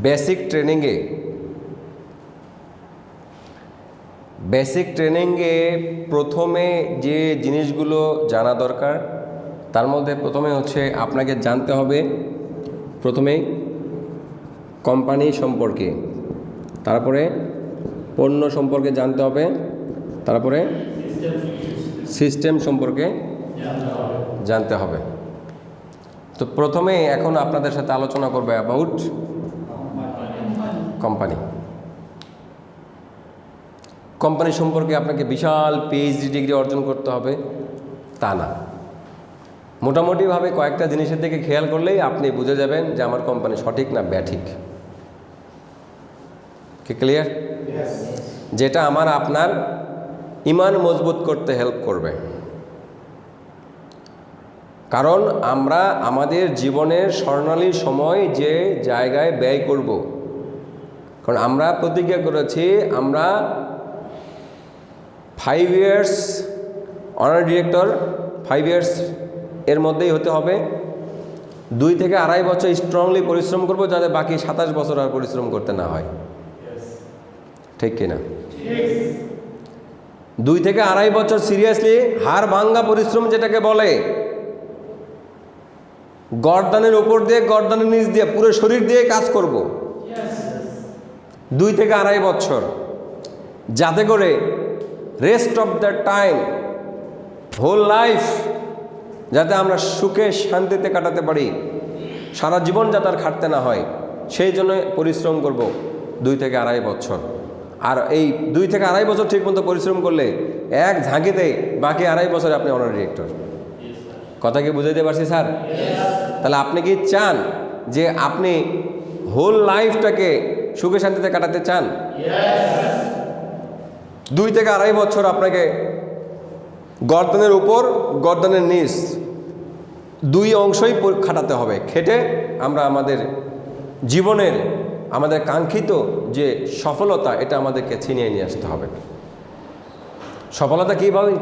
Basic ট্রেনিংয়ে প্রথমে যে জিনিসগুলো জানা দরকার তার মধ্যে প্রথমে হচ্ছে আপনাকে জানতে হবে প্রথমেই কোম্পানি সম্পর্কে, তারপরে পণ্য সম্পর্কে জানতে হবে, তারপরে সিস্টেম সম্পর্কে জানতে হবে। তো প্রথমে এখন আপনাদের সাথে আলোচনা করবে অ্যাবাউট কোম্পানি সম্পর্কে আপনাকে বিশাল পিএইচডি ডিগ্রি অর্জন করতে হবে তা না, মোটামুটিভাবে কয়েকটা জিনিসের দিকে খেয়াল করলেই আপনি বুঝে যাবেন যে আমার কোম্পানি সঠিক না ব্যাঠিক। কি ক্লিয়ার? যেটা আপনার ঈমান মজবুত করতে হেল্প করবে। কারণ আমরা আমাদের জীবনের স্বর্ণালী সময় যে জায়গায় ব্যয় করব, কারণ আমরা প্রতিজ্ঞা করেছি আমরা 5 ইয়ার্স অনার ডিরেক্টর 5 ইয়ার্স এর মধ্যেই হতে হবে, 2 থেকে 2.5 বছর স্ট্রংলি পরিশ্রম করব যাতে বাকি 27 বছর আর পরিশ্রম করতে না হয়। ঠিক কিনা? 2 থেকে 2.5 বছর সিরিয়াসলি হাড় ভাঙ্গা পরিশ্রম যেটাকে বলে, গর্দানের উপর দিয়ে গর্দানের নিচ দিয়ে পুরো শরীর দিয়ে কাজ করব 2 থেকে 2.5 বছর, যাতে করে rest of the time whole life যাতে আমরা সুখে শান্তিতে কাটাতে পারি, সারা জীবন যাতে আর খাটতে না হয়, সেই জন্য পরিশ্রম করব 2 থেকে 2.5 বছর। আর এই 2 থেকে 2.5 বছর ঠিক মতো পরিশ্রম করলে এক ঝাঁকিতে বাকি 2.5 বছরে আপনি অনার ডিরেক্টর। কথা কি বুঝাইতে পারছি স্যার? তাহলে আপনি কি চান যে আপনি হোল লাইফটাকে সুখে শান্তিতে কাটাতে চান? 2 থেকে 2.5 বছর আপনাকে গর্দনের উপর গর্দনের নিচ 2 অংশই খাটাতে হবে। খেটে আমরা আমাদের জীবনের আমাদের কাঙ্ক্ষিত যে সফলতা এটা আমাদেরকে ছিনিয়ে নিয়ে আসতে হবে। সফলতা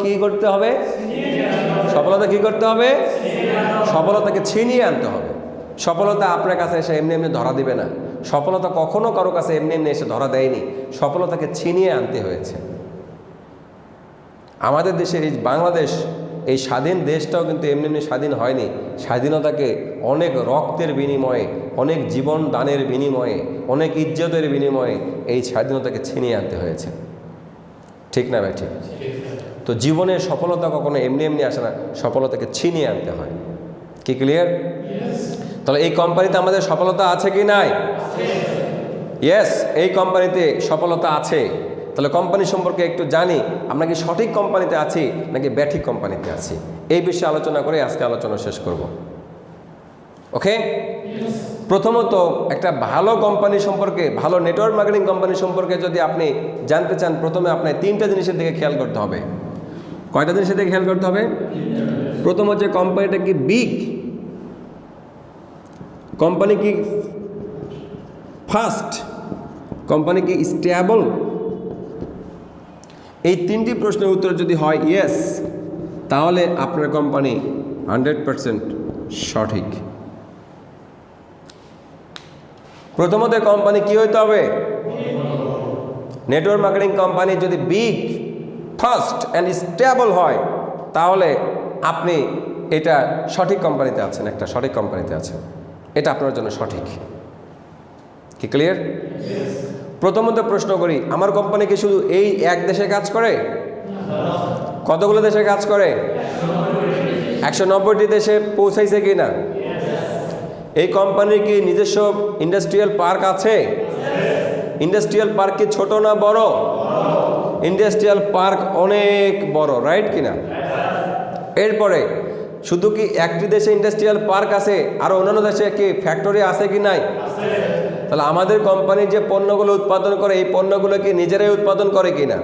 কী করতে হবে? সফলতাকে ছিনিয়ে আনতে হবে। সফলতা আপনার কাছে এসে এমনি এমনি ধরা দিবে না। সফলতা কখনো কারো কাছে এমনি এমনি এসে ধরা দেয়নি, সফলতাকে ছিনিয়ে আনতে হয়েছে। আমাদের দেশের এই বাংলাদেশ, এই স্বাধীন দেশটাও কিন্তু এমনি এমনি স্বাধীন হয়নি। স্বাধীনতাকে অনেক রক্তের বিনিময়ে, অনেক জীবন দানের বিনিময়ে, অনেক ইজ্জতের বিনিময়ে এই স্বাধীনতাকে ছিনিয়ে আনতে হয়েছে। ঠিক না ভাই? ঠিক। তো জীবনের সফলতা কখনো এমনি এমনি আসে না, সফলতাকে ছিনিয়ে আনতে হয়। কি ক্লিয়ার? তাহলে এই কোম্পানিতে আমাদের সফলতা আছে কি নাই? ইয়েস, এই কোম্পানিতে সফলতা আছে। তাহলে কোম্পানি সম্পর্কে একটু জানি, আমরা কি সঠিক কোম্পানিতে আছি নাকি ব্যাঠিক কোম্পানিতে আছি, এই বিষয়ে আলোচনা করে আজকে আলোচনা শেষ করব। ওকে? প্রথমত একটা ভালো কোম্পানি সম্পর্কে, ভালো নেটওয়ার্ক মার্কেটিং কোম্পানি সম্পর্কে যদি আপনি জানতে চান, প্রথমে আপনার 3টা জিনিসের দিকে খেয়াল করতে হবে। কয়টা জিনিসের দিকে খেয়াল করতে হবে? প্রথম হচ্ছে কোম্পানিটা কি বিগ, কোম্পানি কি ফাস্ট, কোম্পানি কি স্টেবল। এই 3টি প্রশ্নের উত্তর যদি হয় ইয়েস, তাহলে আপনার কোম্পানি 100% সঠিক। প্রথমত কোম্পানি কি হইতে হবে? নেটওয়ার্ক মার্কেটিং কোম্পানি যদি বিগ, ফাস্ট অ্যান্ড স্টেবল হয়, তাহলে আপনি এটা সঠিক কোম্পানিতে আছেন, একটা সঠিক কোম্পানিতে আছেন, এটা আপনার জন্য সঠিক। কি ক্লিয়ার? প্রথমত প্রশ্ন করি, আমার কোম্পানি কি শুধু এই এক দেশে কাজ করে? কতগুলো দেশে কাজ করে? 190টি দেশে পৌঁছাইছে কি না? এই কোম্পানির কি নিজস্ব ইন্ডাস্ট্রিয়াল পার্ক আছে? ইন্ডাস্ট্রিয়াল পার্ক কি ছোট না বড়? ইন্ডাস্ট্রিয়াল পার্ক অনেক বড়, রাইট কিনা? এরপরে শুধু কি একটি দেশে ইন্ডাস্ট্রিয়াল পার্ক আছে, আর অন্যান্য দেশে কি ফ্যাক্টরি আছে কি নাই? তাহলে আমাদের কোম্পানি যে পণ্যগুলো উৎপাদন করে, এই পণ্যগুলো কি নিজেরাই উৎপাদন করে কি না?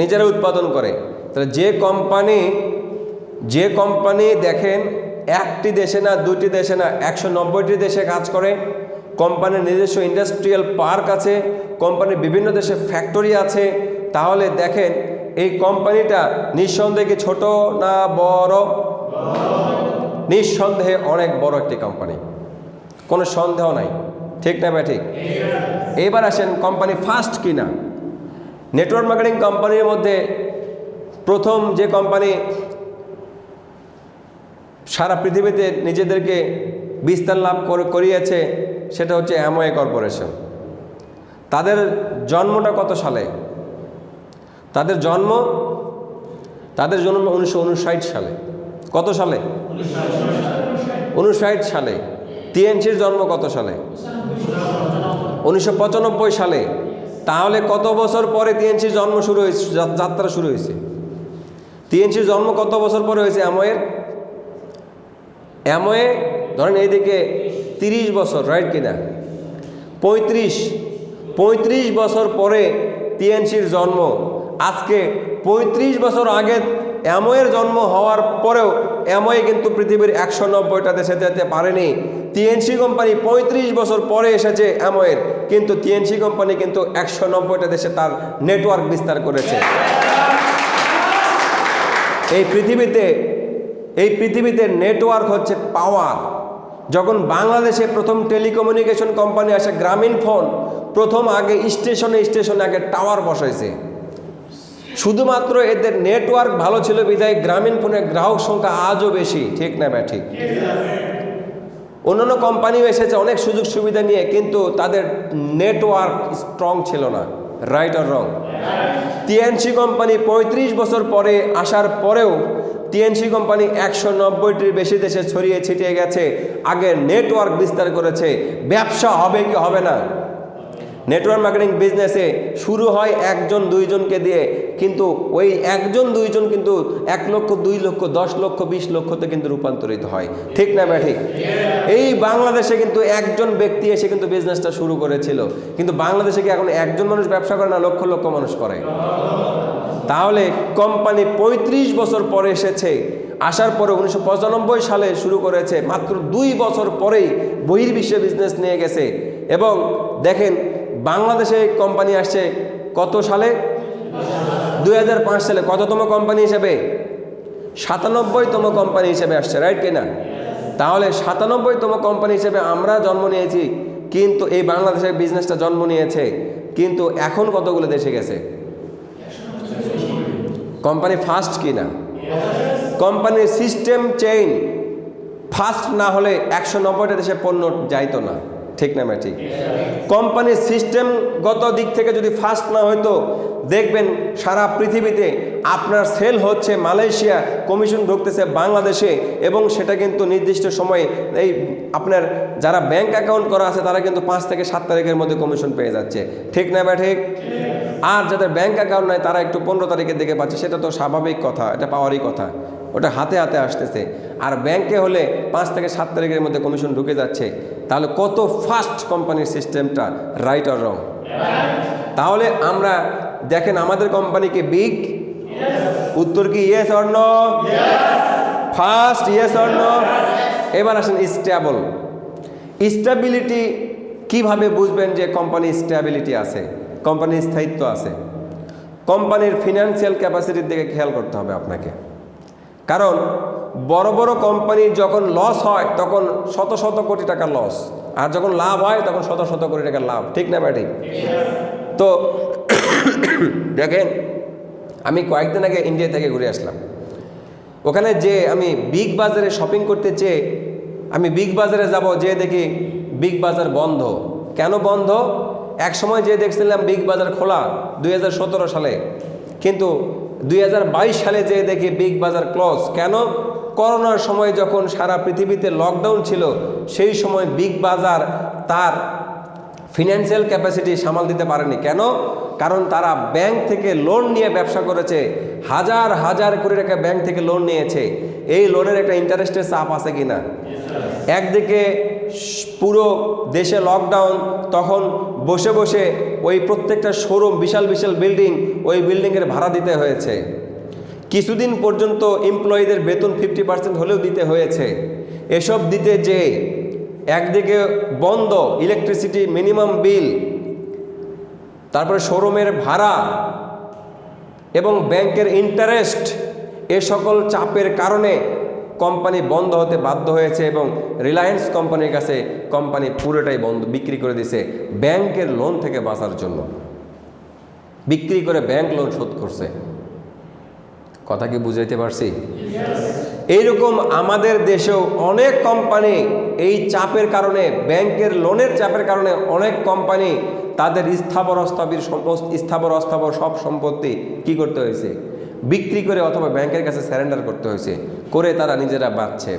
নিজেরাই উৎপাদন করে। তাহলে যে কোম্পানি দেখেন একটি দেশে না, 2টি দেশে না, 190টি দেশে কাজ করে, কোম্পানির নিজস্ব ইন্ডাস্ট্রিয়াল পার্ক আছে, কোম্পানির বিভিন্ন দেশে ফ্যাক্টরি আছে, তাহলে দেখেন এই কোম্পানিটা নিঃসন্দেহে ছোট না বড়? নিঃসন্দেহে অনেক বড় একটি কোম্পানি, কোনো সন্দেহ নাই। ঠিক না ভাই ঠিক? এইবার আসেন কোম্পানি ফার্স্ট কিনা। নেটওয়ার্ক মার্কেটিং কোম্পানির মধ্যে প্রথম যে কোম্পানি সারা পৃথিবীতে নিজেদেরকে বিস্তার লাভ করিয়েছে সেটা হচ্ছে অ্যামওয়ে কর্পোরেশন। তাদের জন্মটা কত সালে? তাদের জন্ম 1959 সালে। কত সালে? 59 সালে। টিএনসির জন্ম কত সালে? 1995 সালে। তাহলে কত বছর পরে টিএনসির জন্ম শুরু হয়েছে, যাত্রা শুরু হয়েছে? টিএনসির জন্ম কত বছর পরে হয়েছে অ্যামওয়ের? অ্যামওয়ে ধরেন এইদিকে 30 বছর, রাইট কিনা? 35 বছর পরে টিএনসির জন্ম। আজকে 35 বছর আগে অ্যামওয়ের জন্ম হওয়ার পরেও অ্যামওয়ে কিন্তু পৃথিবীর 190টা দেশে যেতে পারেনি। টিএনসি কোম্পানি 35 বছর পরে এসেছে অ্যামওয়ের, কিন্তু টিএনসি কোম্পানি কিন্তু 190টা দেশে তার নেটওয়ার্ক বিস্তার করেছে। এই পৃথিবীতে নেটওয়ার্ক হচ্ছে পাওয়ার। যখন বাংলাদেশে প্রথম টেলিকমিউনিকেশন কোম্পানি আসে গ্রামীণ ফোন, প্রথম আগে স্টেশনে আগে টাওয়ার বসাইছে। শুধুমাত্র এদের নেটওয়ার্ক ভালো ছিল বিধায় গ্রামীণ ফোনের গ্রাহক সংখ্যা আজও বেশি, ঠিক না ভাই ঠিক? অন্যান্য কোম্পানিও এসেছে অনেক সুযোগ সুবিধা নিয়ে, কিন্তু তাদের নেটওয়ার্ক স্ট্রং ছিল না, right or wrong? TNC company 35 বছর পরে আসার পরেও টিএনসি কোম্পানি 190টির বেশি দেশে ছড়িয়ে ছিটিয়ে গেছে, আগে নেটওয়ার্ক বিস্তার করেছে। ব্যবসা হবে কি হবে না? নেটওয়ার্ক মার্কেটিং বিজনেসে শুরু হয় 1 2জনকে দিয়ে, কিন্তু ওই 1 2জন কিন্তু 1 লক্ষ 2 লক্ষ 10 লক্ষ 20 লক্ষতে কিন্তু রূপান্তরিত হয়, ঠিক না ভাই ঠিক? এই বাংলাদেশে কিন্তু একজন ব্যক্তি এসে কিন্তু বিজনেসটা শুরু করেছিল, কিন্তু বাংলাদেশে কি এখন একজন মানুষ ব্যবসা করে না লক্ষ লক্ষ মানুষ করে? তাহলে কোম্পানি 35 বছর পরে এসেছে, আসার পরে 1995 সালে শুরু করেছে, মাত্র 2 বছর পরেই বহির্বিশ্বে বিজনেস নিয়ে গেছে। এবং দেখেন বাংলাদেশে কোম্পানি আসছে কত সালে? 2005 সালে। কততম কোম্পানি হিসেবে? 97তম কোম্পানি হিসেবে আসছে, রাইট কিনা? তাহলে 97তম কোম্পানি হিসেবে আমরা জন্ম নিয়েছি, কিন্তু এই বাংলাদেশের বিজনেসটা জন্ম নিয়েছে, কিন্তু এখন কতগুলো দেশে গেছে? কোম্পানি ফার্স্ট কিনা? কোম্পানির সিস্টেম চেইন ফার্স্ট না হলে 190টা দেশে পণ্য যাইতো না, ঠিক না ভাই ঠিক? কোম্পানির সিস্টেমগত দিক থেকে যদি ফার্স্ট না হইতো, দেখবেন সারা পৃথিবীতে আপনার সেল হচ্ছে মালয়েশিয়া, কমিশন ঢুকতেছে বাংলাদেশে, এবং সেটা কিন্তু নির্দিষ্ট সময়ে এই আপনার যারা ব্যাংক অ্যাকাউন্ট করা আছে তারা কিন্তু 5 থেকে 7 তারিখের মধ্যে কমিশন পেয়ে যাচ্ছে, ঠিক না ভাই ঠিক? আর যাদের ব্যাংক অ্যাকাউন্ট নাই তারা একটু 15 তারিখের দিকে পাচ্ছে, সেটা তো স্বাভাবিক কথা, এটা পাওয়ারই কথা, ওটা হাতে হাতে আসতেছে। আর ব্যাংকে হলে 5 থেকে 7 তারিখের মধ্যে কমিশন ঢুকে যাচ্ছে। তাহলে কত ফাস্ট কোম্পানির সিস্টেমটা, রাইট অর রং? তাহলে আমরা দেখেন আমাদের কোম্পানি কি বিগ? উত্তর কি yes or no? Fast, yes or no? এবার আসেন স্টেবল। স্টেবিলিটি কিভাবে বুঝবেন যে কোম্পানি স্টেবিলিটি আছে, কোম্পানির স্থায়িত্ব আছে? কোম্পানির ফিনান্সিয়াল ক্যাপাসিটির দিকে খেয়াল করতে হবে আপনাকে। কারণ বড় বড় কোম্পানির যখন লস হয় তখন শত শত কোটি টাকা লস, আর যখন লাভ হয় তখন শত শত কোটি টাকার লাভ, ঠিক না ভাই ঠিক? তো দেখেন আমি কয়েকদিন আগে ইন্ডিয়া থেকে ঘুরে আসলাম। ওখানে যে আমি বিগ বাজারে শপিং করতে চেয়ে আমি বিগ বাজারে যাব, যে দেখি বিগ বাজার বন্ধ। কেন বন্ধ? এক সময় যে দেখছিলাম বিগ বাজার খোলা 2017 সালে, কিন্তু 2022 সালে যে দেখি বিগ বাজার ক্লোজ। কেন? করোনার সময় যখন সারা পৃথিবীতে লকডাউন ছিল, সেই সময় বিগ বাজার তার ফিনান্সিয়াল ক্যাপাসিটি সামাল দিতে পারেনি। কেন? কারণ তারা ব্যাংক থেকে লোন নিয়ে ব্যবসা করেছে, হাজার হাজার কোটি টাকা ব্যাংক থেকে লোন নিয়েছে। এই লোনের একটা ইন্টারেস্টের চাপ আছে কিনা? একদিকে পুরো দেশে লকডাউন, তখন বসে বসে ওই প্রত্যেকটা শোরুম, বিশাল বিশাল বিল্ডিং, ওই বিল্ডিংয়ের ভাড়া দিতে হয়েছে। কিছুদিন পর্যন্ত এমপ্লয়ীদের বেতন 50% হলেও দিতে হয়েছে। এসব দিতে যে একদিকে বন্ধ, ইলেকট্রিসিটি মিনিমাম বিল, তারপরে শোরুমের ভাড়া এবং ব্যাংকের ইন্টারেস্ট, এ সকল চাপের কারণে কোম্পানি বন্ধ হতে বাধ্য হয়েছে এবং রিলায়েন্স কোম্পানির কাছে কোম্পানি পুরোটাই বন্ধ বিক্রি করে দিয়েছে ব্যাংকের লোন থেকে বাঁচার জন্য। বিক্রি করে ব্যাংক লোন শোধ করছে। কথা কি বুঝাইতে পারছি? এইরকম আমাদের দেশেও অনেক কোম্পানি এই চাপের কারণে, ব্যাংকের লোনের চাপের কারণে অনেক কোম্পানি তাদের স্থাবর অস্থাবর সব সম্পত্তি কি করতে হয়েছে? বিক্রি করে অথবা ব্যাংকের কাছে স্যারেন্ডার করতে হয়েছে। করে তারা নিজেরা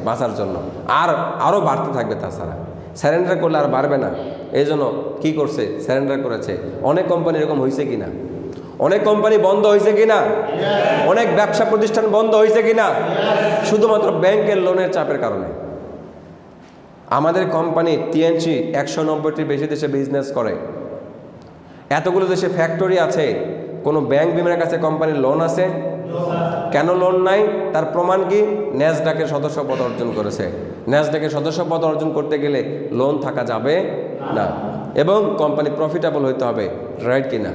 বাঁচার জন্য, আরও বাড়তে থাকবে। তাছাড়া স্যারেন্ডার করলে আর বাড়বে না, এই জন্য কী করছে? স্যারেন্ডার করেছে। অনেক কোম্পানি এরকম হয়েছে কিনা? অনেক কোম্পানি বন্ধ হয়েছে কিনা? অনেক ব্যবসা প্রতিষ্ঠান বন্ধ হয়েছে কিনা? শুধুমাত্র ব্যাংকের লোনের চাপের কারণে। আমাদের কোম্পানি টিএনসি 190টির বেশি দেশে বিজনেস করে, এতগুলো দেশে ফ্যাক্টরি আছে। কোনো ব্যাংক বিমার কাছে কোম্পানির লোন আছে? কেন লোন নাই? তার প্রমাণ কি? ন্যাসডাকের সদস্যপদ অর্জন করেছে। ন্যাসডাকের সদস্যপদ অর্জন করতে গেলে লোন থাকা যাবে না এবং কোম্পানি প্রফিটেবল হইতে হবে, রাইট কিনা?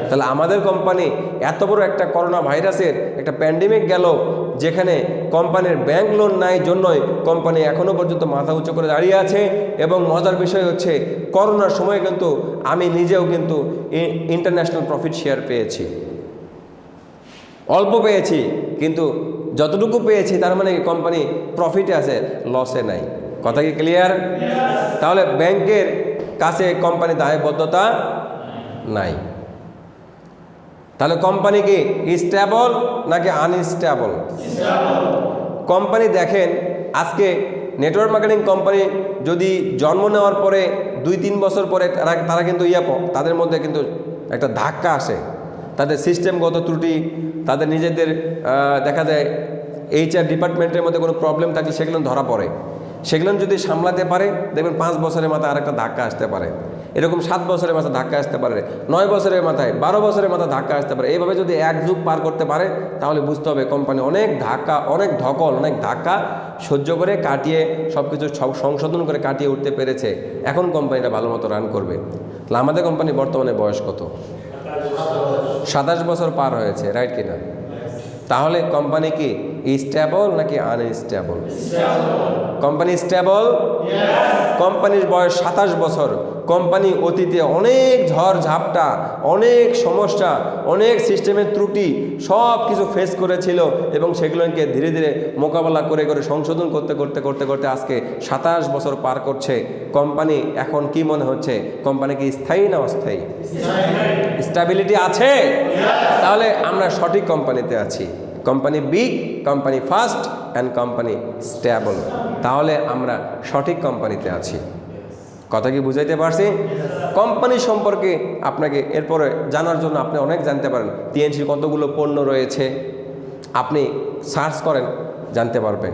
তাহলে আমাদের কোম্পানি এত বড় একটা করোনা ভাইরাসের একটা প্যান্ডেমিক গেল, যেখানে কোম্পানির ব্যাংক লোন নাই জন্যই কোম্পানি এখনও পর্যন্ত মাথা উঁচু করে দাঁড়িয়ে আছে। এবং মজার বিষয় হচ্ছে, করোনার সময় কিন্তু আমি নিজেও কিন্তু ইন্টারন্যাশনাল প্রফিট শেয়ার পেয়েছি। অল্প পেয়েছি, কিন্তু যতটুকু পেয়েছি তার মানে কোম্পানি প্রফিটে আছে, লসে নাই। কথা কি ক্লিয়ার? তাহলে ব্যাংকের কাছে কোম্পানি দায়বদ্ধতা নাই। তাহলে কোম্পানি কি স্টেবল নাকি আনস্টেবল? কোম্পানি দেখেন, আজকে নেটওয়ার্ক মার্কেটিং কোম্পানি যদি জন্ম নেওয়ার পরে 2-3 বছর পরে তারা কিন্তু তাদের মধ্যে কিন্তু একটা ধাক্কা আসে। তাদের সিস্টেমগত ত্রুটি, তাদের নিজেদের দেখা যায় HR ডিপার্টমেন্টের মধ্যে কোনো প্রবলেম থাকলে সেগুলো ধরা পড়ে। সেগুলো যদি সামলাতে পারে, দেখবেন 5 বছরের মাথায় আরেকটা ধাক্কা আসতে পারে। এরকম 7 বছরের মাথায় ধাক্কা আসতে পারে, 9 বছরের মাথায়, 12 বছরের মাথায় ধাক্কা আসতে পারে। এইভাবে যদি এক যুগ পার করতে পারে, তাহলে বুঝতে হবে কোম্পানি অনেক ধাক্কা সহ্য করে কাটিয়ে সব কিছু সংশোধন করে কাটিয়ে উঠতে পেরেছে। এখন কোম্পানিটা ভালো মতো রান করবে। তাহলে আমাদের কোম্পানি বর্তমানে বয়স কত? 27 বছর পার হয়েছে, রাইট কিনা? তাহলে কোম্পানি কি স্টেবল নাকি আনস্টেবল? Company stable. কোম্পানির বয়স 27 বছর। কোম্পানি অতীতে অনেক ঝড় ঝাপটা, অনেক সমস্যা, অনেক সিস্টেমের ত্রুটি সব কিছু ফেস করেছিল এবং সেগুলোকে ধীরে ধীরে মোকাবেলা করে সংশোধন করতে আজকে 27 বছর পার করছে। কোম্পানি এখন কি মনে হচ্ছে? কোম্পানি কি স্থায়ী না অস্থায়ী? স্টেবিলিটি আছে। তাহলে আমরা সঠিক কোম্পানিতে আছি। Company big, company fast and company stable. তাহলে আমরা সঠিক কোম্পানিতে আছি। কথা কি বুঝাইতে পারছি? কোম্পানি সম্পর্কে আপনাকে এরপরে জানার জন্য আপনি অনেক জানতে পারেন। টিএনসির কতগুলো পণ্য রয়েছে আপনি সার্চ করেন, জানতে পারবেন।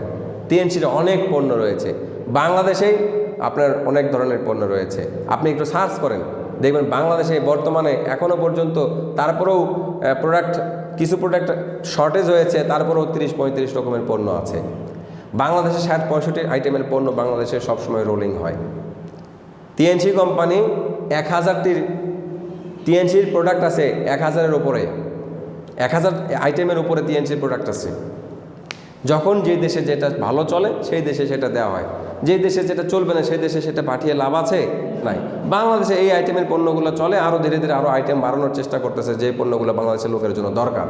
টিএনসির অনেক পণ্য রয়েছে, বাংলাদেশেই আপনার অনেক ধরনের পণ্য রয়েছে। আপনি একটু সার্চ করেন, দেখবেন বাংলাদেশে বর্তমানে এখনও পর্যন্ত তারপরেও কিছু প্রোডাক্ট শর্টেজ হয়েছে, তারপরেও 30-35 রকমের পণ্য আছে। বাংলাদেশে 60-65 আইটেমের পণ্য বাংলাদেশে সবসময় রোলিং হয়। টিএনসি কোম্পানি 1000টির টিএনসির প্রোডাক্ট আছে, 1000-এর উপরে, 1000 আইটেমের উপরে টিএনসির প্রোডাক্ট আছে। যখন যে দেশে যেটা ভালো চলে সেই দেশে সেটা দেওয়া হয়, যে দেশে যেটা চলবে না সেই দেশে সেটা পাঠিয়ে লাভ আছে নাই। বাংলাদেশে এই আইটেমের পণ্যগুলো চলে, আরও ধীরে ধীরে আরও আইটেম বাড়ানোর চেষ্টা করতেছে, যে পণ্যগুলো বাংলাদেশের লোকের জন্য দরকার।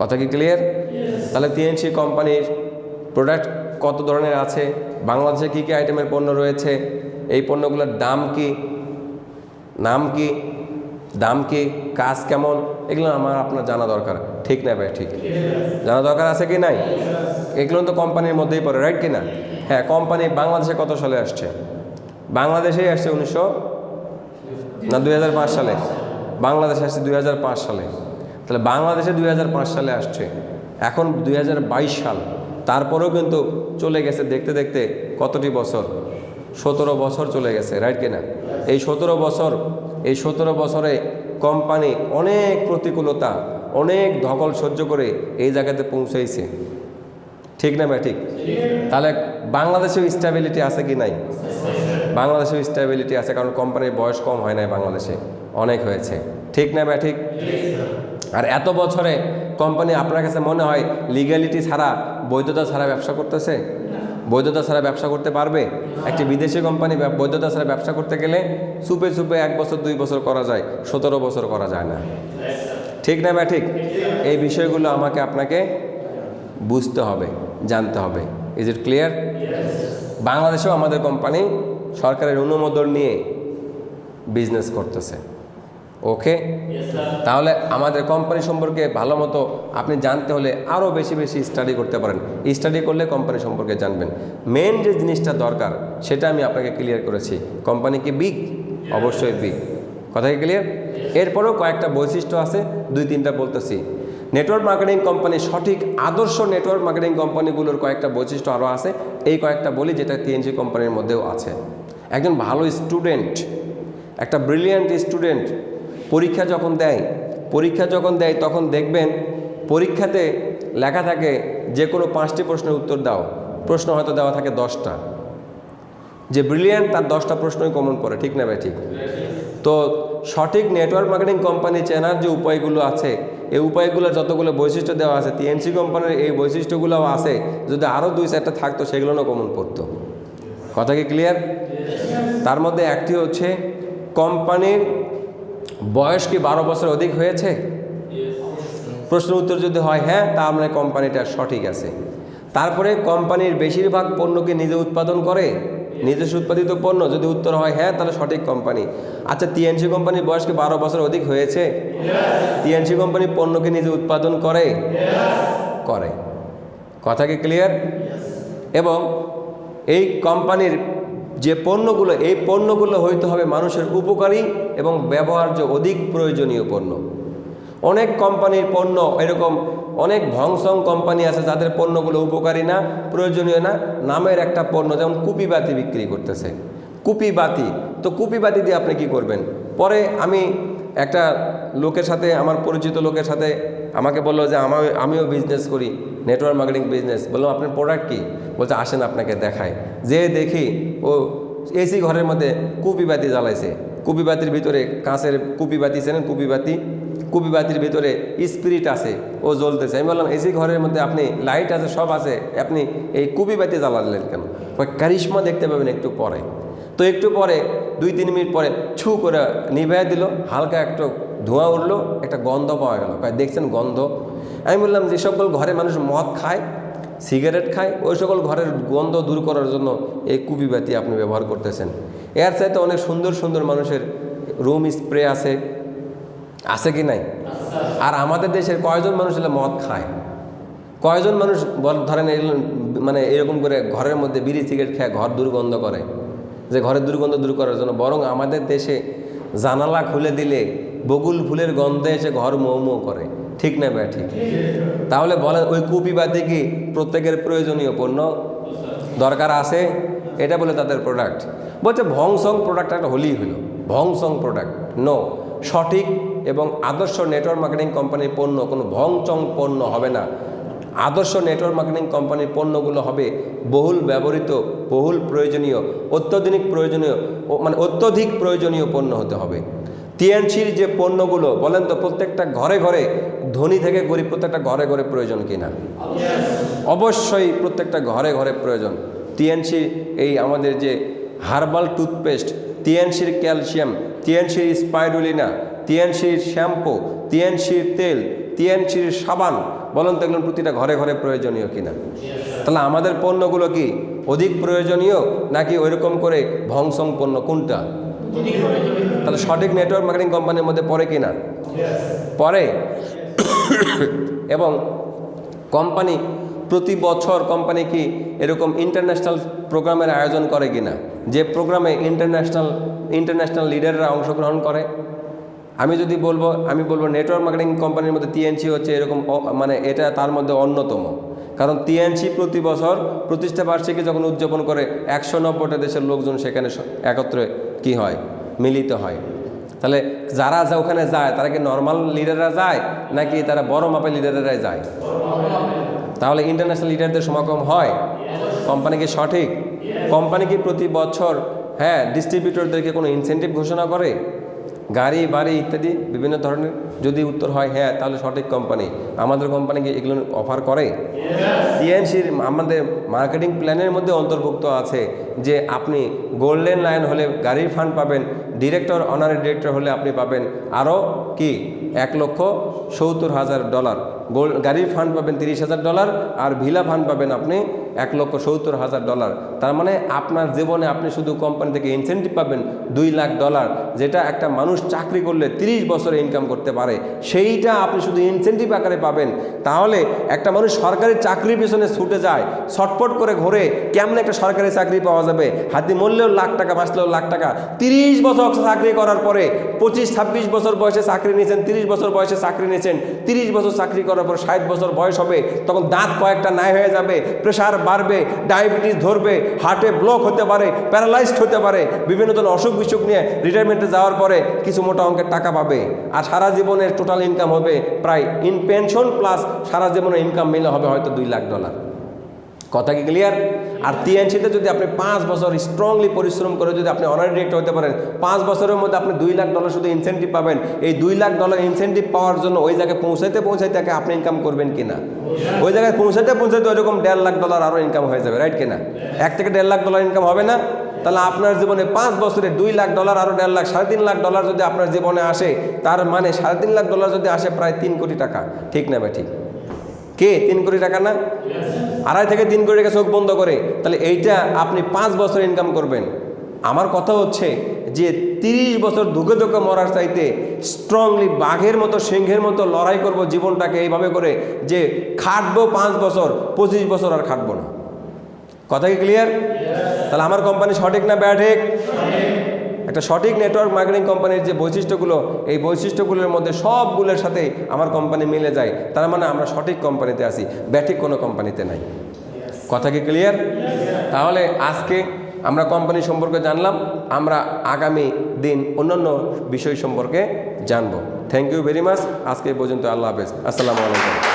কথা কি ক্লিয়ার? তাহলে টিএনসি কোম্পানির প্রোডাক্ট কত ধরনের আছে, বাংলাদেশে কী কী আইটেমের পণ্য রয়েছে, এই পণ্যগুলোর দাম কি, কাজ কেমন, এগুলো আপনার জানা দরকার। ঠিক না ভাই? ঠিক জানা দরকার আছে কি নাই? এগুলো তো কোম্পানির মধ্যেই পড়ে, রাইট কিনা? হ্যাঁ। কোম্পানি বাংলাদেশে কত সালে আসছে? বাংলাদেশেই আসছে 2005 সালে। বাংলাদেশে আসছে 2005 সালে। তাহলে বাংলাদেশে 2005 সালে আসছে, এখন 2022 সাল। তারপরেও কিন্তু চলে গেছে দেখতে দেখতে কতটি বছর? 17 বছর চলে গেছে, রাইট কিনা? এই 17 বছরে কোম্পানি অনেক প্রতিকূলতা, অনেক ধকল সহ্য করে এই জায়গাতে পৌঁছাইছে। ঠিক না ভাই? ঠিক। তাহলে বাংলাদেশেও স্টেবিলিটি আছে কি নাই? বাংলাদেশেও স্টেবিলিটি আছে, কারণ কোম্পানির বয়স কম হয় নাই, বাংলাদেশে অনেক হয়েছে। ঠিক না ভাই? ঠিক। আর এত বছরে কোম্পানি আপনার কাছে মনে হয় লিগ্যালিটি ছাড়া, বৈধতা ছাড়া ব্যবসা করতেছে? বৈধতা ছাড়া ব্যবসা করতে পারবে? একটি বিদেশি কোম্পানি বৈধতা ছাড়া ব্যবসা করতে গেলে চুপে চুপে 1 বছর 2 বছর করা যায়, 17 বছর করা যায় না। ঠিক না ভাই? ঠিক। এই বিষয়গুলো আমাকে আপনাকে বুঝতে হবে, জানতে হবে। Is it clear? বাংলাদেশেও আমাদের কোম্পানি সরকারের অনুমোদন নিয়ে বিজনেস করতেছে। ওকে, তাহলে আমাদের কোম্পানি সম্পর্কে ভালো মতো আপনি জানতে হলে আরও বেশি বেশি স্টাডি করতে পারেন। স্টাডি করলে কোম্পানি সম্পর্কে জানবেন। মেন যে জিনিসটা দরকার সেটা আমি আপনাকে ক্লিয়ার করেছি। কোম্পানি কি বিগ? অবশ্যই বিগ। কথা কি ক্লিয়ার? এরপরেও কয়েকটা বৈশিষ্ট্য আছে, 2-3টা বলতেছি। নেটওয়ার্ক মার্কেটিং কোম্পানি, সঠিক আদর্শ নেটওয়ার্ক মার্কেটিং কোম্পানিগুলোর কয়েকটা বৈশিষ্ট্য আরও আছে। এই কয়েকটা বলি যেটা টিএনসি কোম্পানির মধ্যেও আছে। একজন ভালো স্টুডেন্ট, একটা ব্রিলিয়ান্ট স্টুডেন্ট পরীক্ষা যখন দেয় তখন দেখবেন পরীক্ষাতে লেখা থাকে যে কোনো 5টি প্রশ্নের উত্তর দাও, প্রশ্ন হয়তো দেওয়া থাকে 10টা। যে ব্রিলিয়ান্ট তার 10টা প্রশ্নই কমন পড়ে। ঠিক না ভাই? ঠিক। তো সঠিক নেটওয়ার্ক মার্কেটিং কোম্পানি চেনার যে উপায়গুলো আছে, এই উপায়গুলোর যতগুলো বৈশিষ্ট্য দেওয়া আছে, টিএনসি কোম্পানির এই বৈশিষ্ট্যগুলোও আছে। যদি আরও 2-4টা থাকতো সেগুলোও কমন পড়তো। কথা কি ক্লিয়ার? তার মধ্যে একটি হচ্ছে কোম্পানির বয়স কি 12 বছর অধিক হয়েছে? প্রশ্ন উত্তর যদি হয় হ্যাঁ, তার মানে কোম্পানিটা সঠিক আছে। তারপরে কোম্পানির বেশিরভাগ পণ্যকে নিজে উৎপাদন করে, নিজস্ব উৎপাদিত পণ্য, যদি উত্তর হয় হ্যাঁ তাহলে সঠিক কোম্পানি। আচ্ছা, টিএনসি কোম্পানির বয়স কি 12 বছর অধিক হয়েছে? টিএনসি কোম্পানি পণ্যকে নিজে উৎপাদন করে? করে। কথা কি ক্লিয়ার? এবং এই কোম্পানির যে পণ্যগুলো, এই পণ্যগুলো হইতে হবে মানুষের উপকারী এবং ব্যবহার্য অধিক প্রয়োজনীয় পণ্য। অনেক কোম্পানির পণ্য এরকম, অনেক ভংসং কোম্পানি আছে যাদের পণ্যগুলো উপকারী না, প্রয়োজনীয় না, নামের একটা পণ্য, যেমন কুপিবাতি বিক্রি করতেছে। কুপিবাতি, তো কুপিবাতি দিয়ে আপনি কি করবেন? পরে আমি একটা লোকের সাথে, আমার পরিচিত লোকের সাথে আমাকে বললো যে আমিও বিজনেস করি, নেটওয়ার্ক মার্কেটিং বিজনেস। বললাম আপনার প্রোডাক্ট কী? বলছে আসেন আপনাকে দেখায়। যে দেখি ও এসি ঘরের মধ্যে কুপিবাতি জ্বালাইছে। কুপিবাতির ভিতরে কাঁচের কুপিবাতি, চেনেন কুপিবাতি? কুপিবাতির ভিতরে স্পিরিট আছে, ও জ্বলতেছে। আমি বললাম এসি ঘরের মধ্যে আপনি লাইট আছে, সব আছে, আপনি এই কুপিবাতি জ্বালালেন কেন? কারিশমা দেখতে পাবেন একটু পরে। তো একটু পরে 2-3 মিনিট পরে ছু করে নিভিয়ে দিল, হালকা একটু ধোঁয়া উঠলো, একটা গন্ধ পাওয়া গেল। দেখছেন গন্ধ? আমি বললাম যে সকল ঘরে মানুষ মদ খায়, সিগারেট খায়, ওই সকল ঘরের গন্ধ দূর করার জন্য এই কুপিবাতি আপনি ব্যবহার করতেছেন। এর চাইতে অনেক সুন্দর সুন্দর মানুষের রুম স্প্রে আছে, আছে কি নাই? আর আমাদের দেশের কয়জন মানুষ হলে মদ খায়? কয়জন মানুষ ধরেন মানে এরকম করে ঘরের মধ্যে বিড়ি সিগারেট খেয়ে ঘর দুর্গন্ধ করে, যে ঘরের দুর্গন্ধ দূর করার জন্য? বরং আমাদের দেশে জানালা খুলে দিলে বকুল ফুলের গন্ধে এসে ঘর মৌ মৌ করে। ঠিক না ভাই? ঠিক। তাহলে বলেন ওই কুপিবাতি কি প্রত্যেকের প্রয়োজনীয় পণ্য? দরকার আছে? এটা বলে তাদের প্রোডাক্ট। বলছে ভংসং প্রোডাক্ট একটা হলেই হলো, ভংসং প্রোডাক্ট নো। সঠিক এবং আদর্শ নেটওয়ার্ক মার্কেটিং কোম্পানির পণ্য কোনো ভংচং পণ্য হবে না। আদর্শ নেটওয়ার্ক মার্কেটিং কোম্পানির পণ্যগুলো হবে বহুল ব্যবহৃত, বহুল প্রয়োজনীয়, অত্যধিক প্রয়োজনীয় পণ্য হতে হবে। টিএনসির যে পণ্যগুলো বলেন তো প্রত্যেকটা ঘরে ঘরে, ধনী থেকে গরিব প্রত্যেকটা ঘরে ঘরে প্রয়োজন কিনা? অবশ্যই প্রত্যেকটা ঘরে ঘরে প্রয়োজন। টিএনসির এই আমাদের যে হার্বাল টুথপেস্ট, টিএনসির ক্যালসিয়াম, টিএনসির স্পাইরুলিনা, টিএনসির শ্যাম্পু, টিএনসির তেল, টিএনসির সাবান, বলেন তো এগুলো প্রতিটা ঘরে ঘরে প্রয়োজনীয় কিনা? তাহলে আমাদের পণ্যগুলো কি অধিক প্রয়োজনীয় নাকি ওইরকম করে ভংসং পণ্য? কোনটা? তাহলে সঠিক নেটওয়ার্ক মার্কেটিং কোম্পানির মধ্যে পড়ে কিনা? পড়ে। এবং কোম্পানি প্রতি বছর কোম্পানি কি এরকম ইন্টারন্যাশনাল প্রোগ্রামের আয়োজন করে কিনা, যে প্রোগ্রামে ইন্টারন্যাশনাল লিডাররা অংশগ্রহণ করে? আমি বলবো নেটওয়ার্ক মার্কেটিং কোম্পানির মধ্যে টিএনসি হচ্ছে এরকম, মানে এটা তার মধ্যে অন্যতম। কারণ টিএনসি প্রতি বছর প্রতিষ্ঠা বার্ষিকী যখন উদযাপন করে 190টা দেশের লোকজন সেখানে একত্রে কি হয়? মিলিত হয়। তাহলে যারা ওখানে যায় তারা কি নর্মাল লিডাররা যায় নাকি তারা বড় মাপের লিডাররাই যায়? তাহলে ইন্টারন্যাশনাল লিডারদের সমাগম হয়। কোম্পানি কি সঠিক? কোম্পানি কি প্রতি বছর ডিস্ট্রিবিউটরদেরকে কোনো ইনসেন্টিভ ঘোষণা করে? গাড়ি বাড়ি ইত্যাদি বিভিন্ন ধরনের। যদি উত্তর হয় হ্যাঁ, তাহলে সঠিক কোম্পানি। আমাদের কোম্পানি কি এগুলো অফার করে? টিএনসির আমাদের মার্কেটিং প্ল্যানের মধ্যে অন্তর্ভুক্ত আছে যে আপনি গোল্ডেন লায়ন হলে গাড়ির ফান্ড পাবেন, ডিরেক্টর অনারি ডিরেক্টর হলে আপনি পাবেন আরও কি $1,70,000, গাড়ির ফান্ড পাবেন $30,000, আর ভিলা ফান্ড পাবেন আপনি $1,70,000। তার মানে আপনার জীবনে আপনি শুধু কোম্পানি থেকে ইনসেন্টিভ পাবেন $2,00,000, যেটা একটা মানুষ চাকরি করলে 30 বছরে ইনকাম করতে পারে, সেইটা আপনি শুধু ইনসেন্টিভ আকারে পাবেন। তাহলে একটা মানুষ সরকারি চাকরির পেছনে ছুটে যায়, ছটফট করে ঘোরে, কেমন একটা সরকারি চাকরি পাওয়া যাবে, হাতি মরলেও লাখ টাকা, বাঁচলেও লাখ টাকা। 30 বছর চাকরি করার পরে 25-26 বছর বয়সে চাকরি নিয়েছেন, 30 বছর বয়সে চাকরি নিয়েছেন, 30 বছর চাকরি করার পর 60 বছর বয়স হবে, তখন দাঁত কয়েকটা নাই হয়ে যাবে, প্রেশার বাড়বে, ডায়াবেটিস ধরবে, হার্টে ব্লক হতে পারে, প্যারালাইজড হতে পারে, বিভিন্ন ধরনের অসুখ বিসুখ নিয়ে রিটায়ারমেন্টে যাওয়ার পরে কিছু মোটা অঙ্কের টাকা পাবে। আর সারা জীবনের টোটাল ইনকাম হবে প্রায় ইন পেনশন প্লাস সারা জীবনের ইনকাম মিলে হবে হয়তো $2,00,000। কথা কি ক্লিয়ার? আর টিএনসিতে যদি আপনি 5 বছর স্ট্রংলি পরিশ্রম করে যদি আপনি অনারি ডিরেক্টর হতে পারেন, 5 বছরের মধ্যে আপনি $2,00,000 শুধু ইনসেন্টিভ পাবেন। এই $2,00,000 ইনসেন্টিভ পাওয়ার জন্য ওই জায়গায় পৌঁছাইতে আপনি ইনকাম করবেন কিনা? ওই জায়গায় পৌঁছাইতে ওইরকম $1,50,000 আরও ইনকাম হয়ে যাবে, রাইট কিনা? $1 থেকে $1,50,000 ইনকাম হবে না? তাহলে আপনার জীবনে 5 বছরে $2,00,000 আরও $1,50,000, $3,50,000 যদি আপনার জীবনে আসে, তার মানে $3,50,000 যদি আসে প্রায় 3 কোটি টাকা। ঠিক না ভাই? ঠিক। কে 3 কোটি টাকা না? 2.5 থেকে 3 কোটি টাকা চোখ বন্ধ করে, তাহলে এইটা আপনি 5 বছর ইনকাম করবেন। আমার কথা হচ্ছে যে 30 বছর ধুকে ধুকে মরার চাইতে স্ট্রংলি বাঘের মতো সিংহের মতো লড়াই করব জীবনটাকে এইভাবে করে যে খাটবো 5 বছর, 25 বছর আর খাটবো না। কথা কি ক্লিয়ার? তাহলে আমার কোম্পানি সঠিক না ব্যাঠিক? একটা সঠিক নেটওয়ার্ক মার্কেটিং কোম্পানির যে বৈশিষ্ট্যগুলো, এই বৈশিষ্ট্যগুলোর মধ্যে সবগুলোর সাথে আমার কোম্পানি মিলে যায়, তার মানে আমরা সঠিক কোম্পানিতে আছি, ব্যাঠিক কোনো কোম্পানিতে নাই। কথা কি ক্লিয়ার? তাহলে আজকে আমরা কোম্পানি সম্পর্কে জানলাম, আমরা আগামী দিন অন্যান্য বিষয় সম্পর্কে জানবো। Thank you very much. আজকে এই পর্যন্ত। আল্লাহ হাফেজ। আসসালামু আলাইকুম।